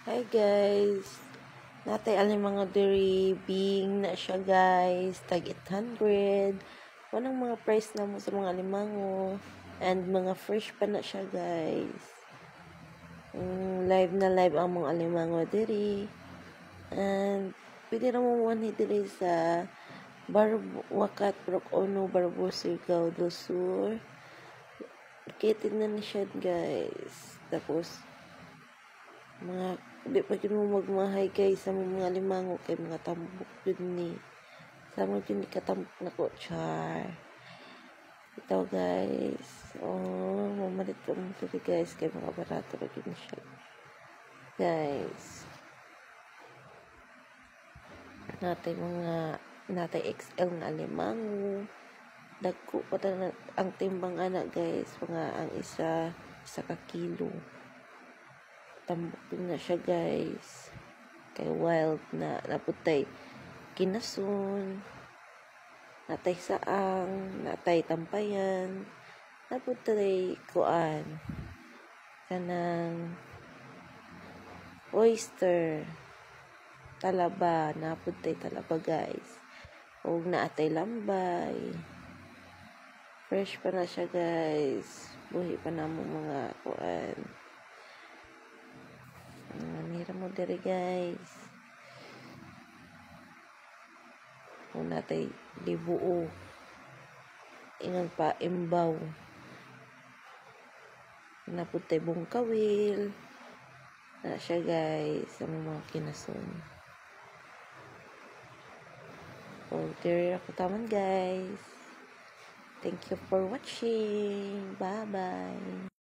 Hi guys, natay aling mga diri bing na siya guys, tag 800. Wanang mga price na mo sa mga limango and mga fresh pa na siya guys. Live na live ang mga limango diri. And pwede na mo wani diri sa Wakat Procono Barbo Surigao del Sur. Located na ni siya guys. Tapos mga di pa yun mo magmahay guys sa mga limango kay mga tambok yun ni sama yun ni katambok na ko char ito guys mamalit ko mo ito guys kay mga barato na yun siya guys natay XL na limango dagko pa ang timbang anak guys mga ang isa ka kilo tambok na siya guys kay wild na naputay kinasun natay saang natay tampayan naputay kuan kanang oyster talaba naputay talaba guys ug naatay lambay fresh pa na siya guys buhi pa na mo mga kuan nira mo diri guys kung natay libuo ingon pa imbaw naputay bungkawil na siya guys sa mga kinason diri ako taman guys, thank you for watching, bye bye.